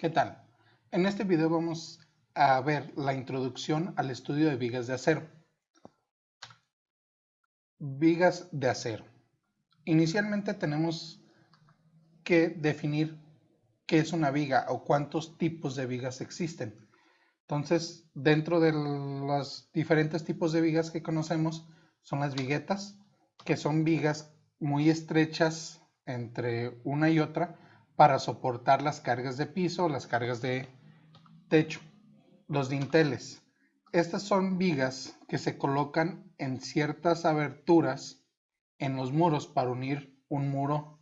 ¿Qué tal? En este video vamos a ver la introducción al estudio de vigas de acero. Vigas de acero. Inicialmente tenemos que definir qué es una viga o cuántos tipos de vigas existen. Entonces, dentro de los diferentes tipos de vigas que conocemos son las viguetas, que son vigas muy estrechas entre una y otra para soportar las cargas de piso o las cargas de techo. Los dinteles. Estas son vigas que se colocan en ciertas aberturas en los muros para unir un muro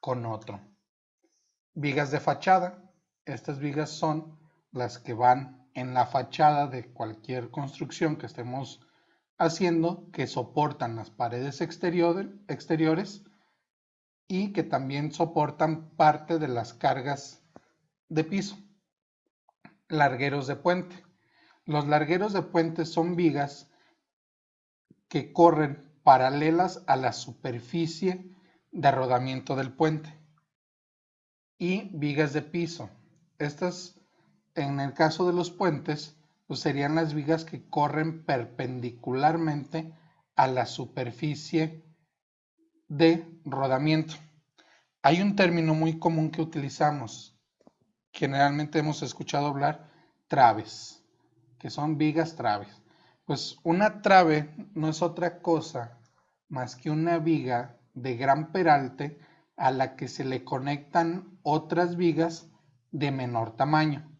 con otro. Vigas de fachada. Estas vigas son las que van en la fachada de cualquier construcción que estemos haciendo, que soportan las paredes exteriores y que también soportan parte de las cargas de piso. Largueros de puente. Los largueros de puente son vigas que corren paralelas a la superficie de rodamiento del puente. Y vigas de piso. Estas, en el caso de los puentes, pues serían las vigas que corren perpendicularmente a la superficie de rodamiento. Hay un término muy común que utilizamos, generalmente hemos escuchado hablar, traves, que son vigas traves. Pues una trave no es otra cosa más que una viga de gran peralte a la que se le conectan otras vigas de menor tamaño.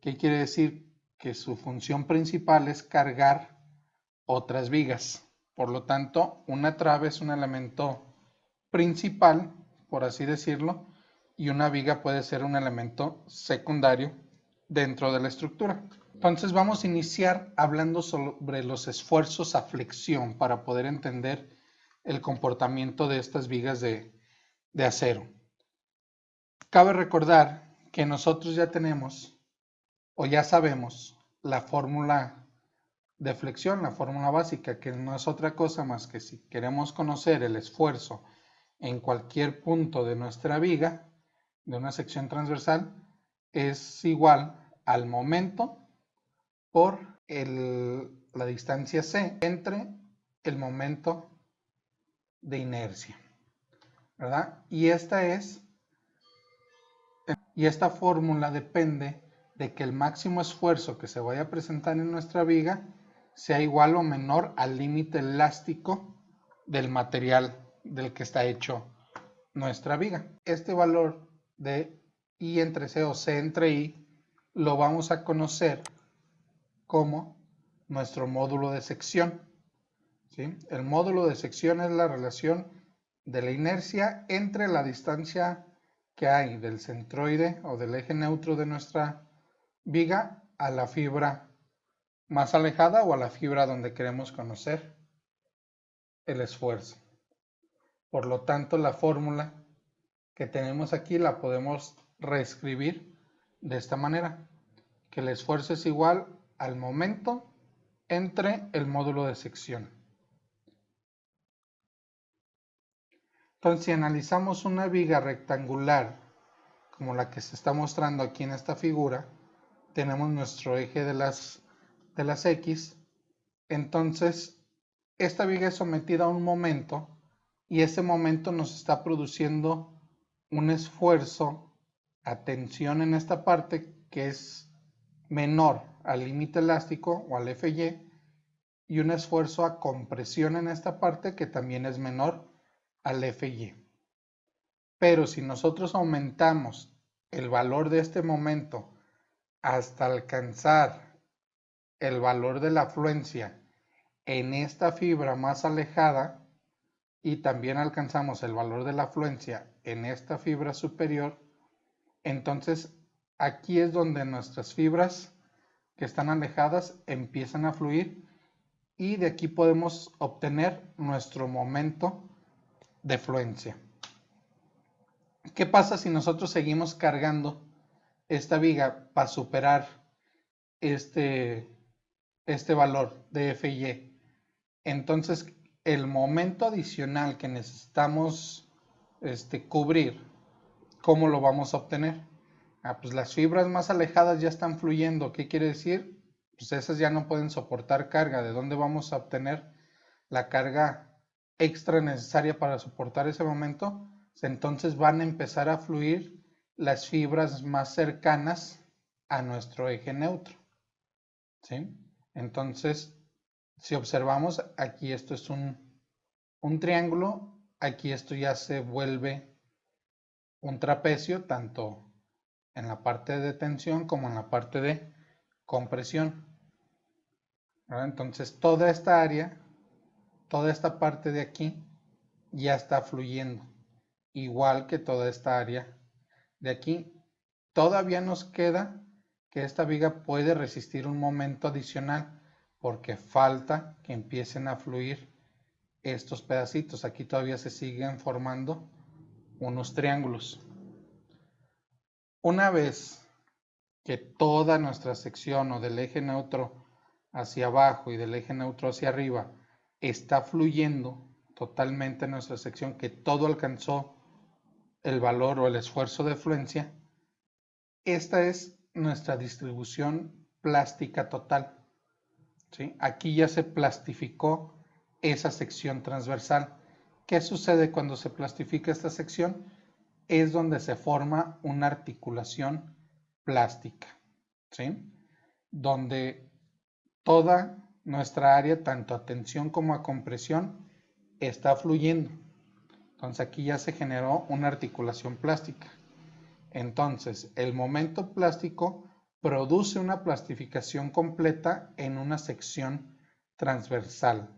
¿Qué quiere decir? Que su función principal es cargar otras vigas. Por lo tanto, una trave es un elemento principal, por así decirlo, y una viga puede ser un elemento secundario dentro de la estructura. Entonces vamos a iniciar hablando sobre los esfuerzos a flexión para poder entender el comportamiento de estas vigas de acero. Cabe recordar que nosotros ya tenemos o ya sabemos la fórmula de flexión, la fórmula básica, que no es otra cosa más que si queremos conocer el esfuerzo en cualquier punto de nuestra viga, de una sección transversal, es igual al momento por la distancia c entre el momento de inercia, ¿verdad? Y esta fórmula depende de que el máximo esfuerzo que se vaya a presentar en nuestra viga sea igual o menor al límite elástico del material del que está hecho nuestra viga. Este valor de I entre C o C entre I lo vamos a conocer como nuestro módulo de sección. ¿Sí? El módulo de sección es la relación de la inercia entre la distancia que hay del centroide o del eje neutro de nuestra viga a la fibra más alejada o a la fibra donde queremos conocer el esfuerzo. Por lo tanto, la fórmula que tenemos aquí la podemos reescribir de esta manera, que el esfuerzo es igual al momento entre el módulo de sección. Entonces, si analizamos una viga rectangular como la que se está mostrando aquí en esta figura, tenemos nuestro eje de las X. Entonces, esta viga es sometida a un momento y ese momento nos está produciendo un esfuerzo a tensión en esta parte que es menor al límite elástico o al FY, y un esfuerzo a compresión en esta parte que también es menor al FY. Pero si nosotros aumentamos el valor de este momento hasta alcanzar el valor de la afluencia en esta fibra más alejada y también alcanzamos el valor de la afluencia en esta fibra superior, entonces aquí es donde nuestras fibras que están alejadas empiezan a fluir y de aquí podemos obtener nuestro momento de fluencia. ¿Qué pasa si nosotros seguimos cargando esta viga para superar este valor de FY? Entonces, el momento adicional que necesitamos cubrir, ¿cómo lo vamos a obtener? Pues las fibras más alejadas ya están fluyendo. ¿Qué quiere decir? Pues esas ya no pueden soportar carga. ¿De dónde vamos a obtener la carga extra necesaria para soportar ese momento? Entonces van a empezar a fluir las fibras más cercanas a nuestro eje neutro, ¿sí? Entonces, si observamos, aquí esto es un triángulo, aquí esto ya se vuelve un trapecio, tanto en la parte de tensión como en la parte de compresión, ¿verdad? Entonces toda esta área, toda esta parte de aquí ya está fluyendo, igual que toda esta área de aquí. Todavía nos queda que esta viga puede resistir un momento adicional porque falta que empiecen a fluir estos pedacitos. Aquí todavía se siguen formando unos triángulos. Una vez que toda nuestra sección o del eje neutro hacia abajo y del eje neutro hacia arriba está fluyendo totalmente nuestra sección, que todo alcanzó el valor o el esfuerzo de fluencia, esta es nuestra distribución plástica total, ¿sí? Aquí ya se plastificó esa sección transversal. ¿Qué sucede cuando se plastifica esta sección? Es donde se forma una articulación plástica, ¿sí? Donde toda nuestra área, tanto a tensión como a compresión, está fluyendo. Entonces aquí ya se generó una articulación plástica. Entonces, el momento plástico produce una plastificación completa en una sección transversal.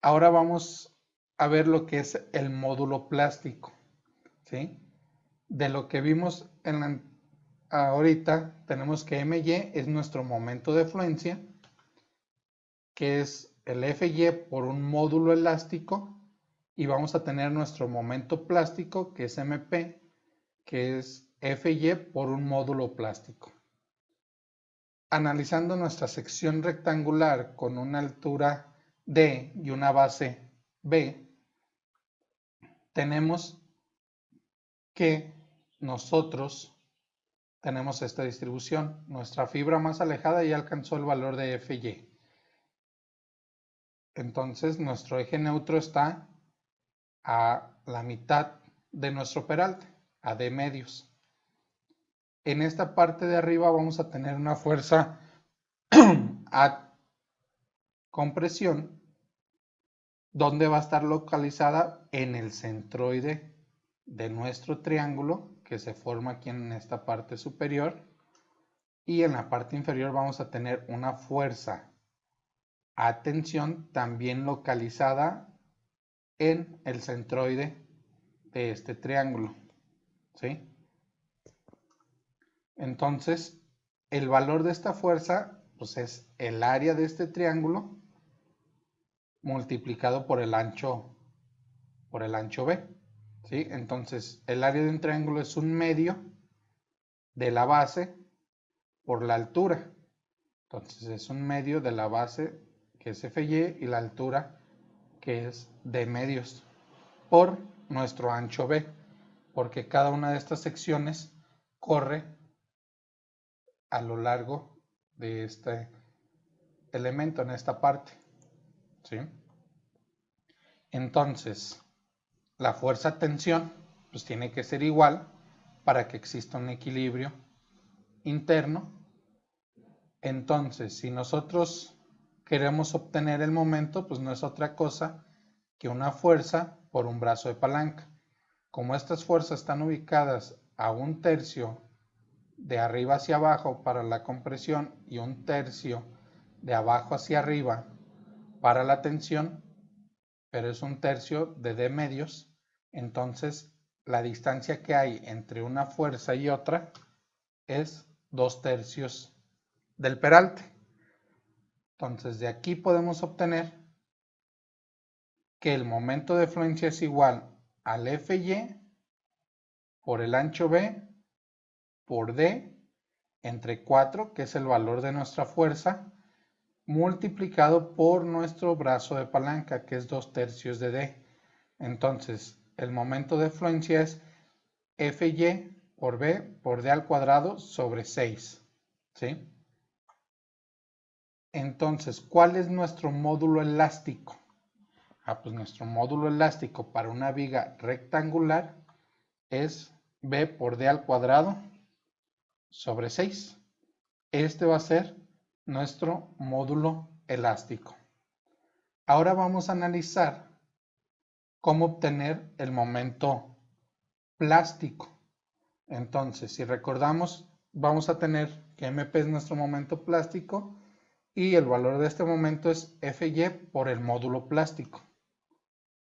Ahora vamos a ver lo que es el módulo plástico, ¿sí? De lo que vimos ahorita, tenemos que MY es nuestro momento de fluencia, que es el FY por un módulo elástico, y vamos a tener nuestro momento plástico, que es MP, que es FY por un módulo plástico. Analizando nuestra sección rectangular con una altura D y una base B, tenemos que nosotros tenemos esta distribución. Nuestra fibra más alejada ya alcanzó el valor de FY. Entonces nuestro eje neutro está a la mitad de nuestro peralte, a D medios. En esta parte de arriba vamos a tener una fuerza a compresión, donde va a estar localizada en el centroide de nuestro triángulo, que se forma aquí en esta parte superior, y en la parte inferior vamos a tener una fuerza a tensión también localizada en el centroide de este triángulo, ¿sí? Entonces, el valor de esta fuerza, pues, es el área de este triángulo multiplicado por el ancho B, ¿sí? Entonces, el área de un triángulo es un medio de la base por la altura. Entonces, es un medio de la base, que es FY, y la altura, que es D medios, por nuestro ancho B, porque cada una de estas secciones corre a lo largo de este elemento, en esta parte, ¿sí? Entonces, la fuerza-tensión pues tiene que ser igual para que exista un equilibrio interno. Entonces, si nosotros queremos obtener el momento, pues no es otra cosa que una fuerza por un brazo de palanca. Como estas fuerzas están ubicadas a un tercio de arriba hacia abajo para la compresión y un tercio de abajo hacia arriba para la tensión, pero es un tercio de D medios, entonces la distancia que hay entre una fuerza y otra es 2/3 del peralte. Entonces de aquí podemos obtener que el momento de fluencia es igual al FY por el ancho B por D entre 4, que es el valor de nuestra fuerza, multiplicado por nuestro brazo de palanca, que es 2/3 de D. Entonces, el momento de fluencia es FY por B por D al cuadrado sobre 6. ¿Sí? Entonces, ¿cuál es nuestro módulo elástico? Pues nuestro módulo elástico para una viga rectangular es B por D al cuadrado sobre 6. Este va a ser nuestro módulo elástico. Ahora vamos a analizar cómo obtener el momento plástico. Entonces, si recordamos, vamos a tener que MP es nuestro momento plástico y el valor de este momento es FY por el módulo plástico.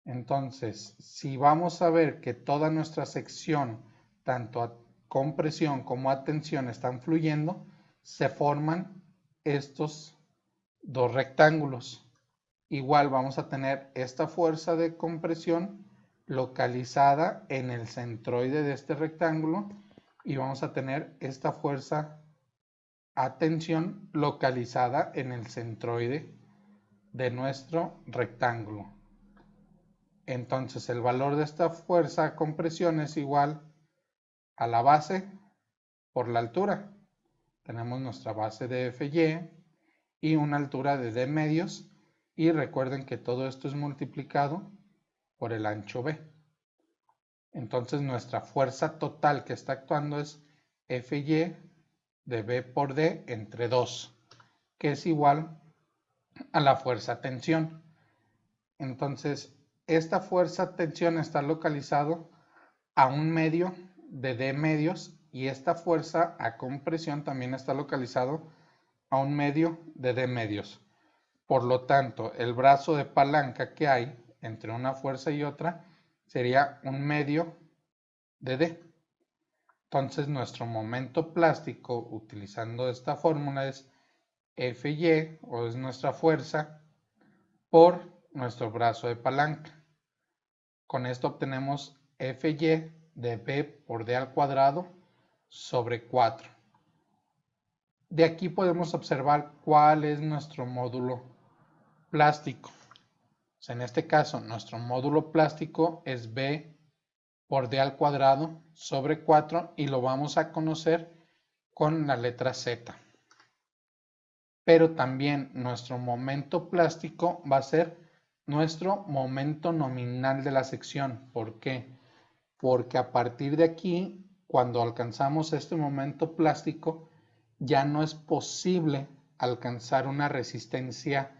Entonces, si vamos a ver que toda nuestra sección, tanto a compresión como a tensión, están fluyendo, se forman estos dos rectángulos. Igual vamos a tener esta fuerza de compresión localizada en el centroide de este rectángulo y vamos a tener esta fuerza a tensión localizada en el centroide de nuestro rectángulo. Entonces el valor de esta fuerza a compresión es igual a la base por la altura. Tenemos nuestra base de FY y una altura de D medios. Y recuerden que todo esto es multiplicado por el ancho B. Entonces nuestra fuerza total que está actuando es FY de B por D entre 2, que es igual a la fuerza tensión. Entonces esta fuerza tensión está localizado a un medio de D medios y esta fuerza a compresión también está localizado a un medio de D medios. Por lo tanto, el brazo de palanca que hay entre una fuerza y otra sería un medio de D. Entonces, nuestro momento plástico, utilizando esta fórmula, es FY, o es nuestra fuerza, por nuestro brazo de palanca. Con esto obtenemos FY de B por D al cuadrado sobre 4. De aquí podemos observar cuál es nuestro módulo plástico. En este caso, nuestro módulo plástico es B por D al cuadrado sobre 4 y lo vamos a conocer con la letra Z. Pero también nuestro momento plástico va a ser nuestro momento nominal de la sección. ¿Por qué? Porque a partir de aquí, cuando alcanzamos este momento plástico, ya no es posible alcanzar una resistencia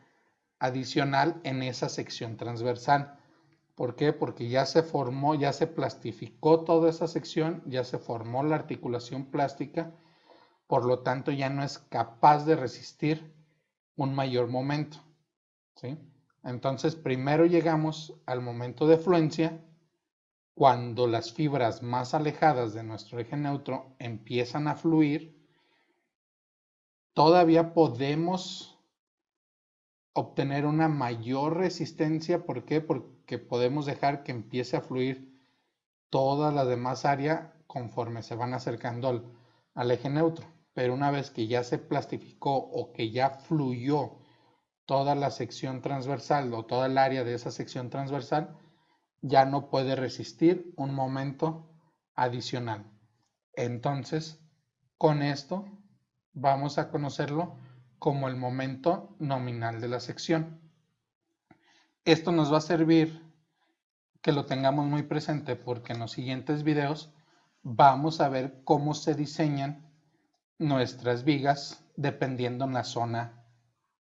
adicional en esa sección transversal. ¿Por qué? Porque ya se formó, ya se plastificó toda esa sección, ya se formó la articulación plástica, por lo tanto ya no es capaz de resistir un mayor momento. ¿Sí? Entonces primero llegamos al momento de fluencia cuando las fibras más alejadas de nuestro eje neutro empiezan a fluir. Todavía podemos obtener una mayor resistencia. ¿Por qué? Porque podemos dejar que empiece a fluir toda la demás área conforme se van acercando al eje neutro. Pero una vez que ya se plastificó o que ya fluyó toda la sección transversal o toda el área de esa sección transversal, ya no puede resistir un momento adicional. Entonces, con esto vamos a conocerlo como el momento nominal de la sección. Esto nos va a servir que lo tengamos muy presente porque en los siguientes videos vamos a ver cómo se diseñan nuestras vigas dependiendo en la zona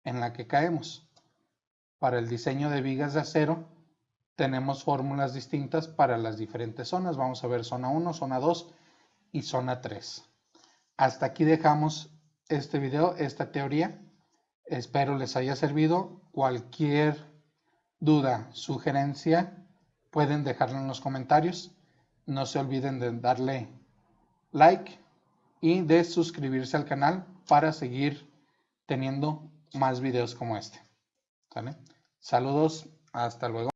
en la que caemos. Para el diseño de vigas de acero tenemos fórmulas distintas para las diferentes zonas. Vamos a ver zona 1, zona 2 y zona 3. Hasta aquí dejamos este video, esta teoría. Espero les haya servido. Cualquier duda, sugerencia, pueden dejarlo en los comentarios. No se olviden de darle like y de suscribirse al canal para seguir teniendo más videos como este. ¿Sale? Saludos, hasta luego.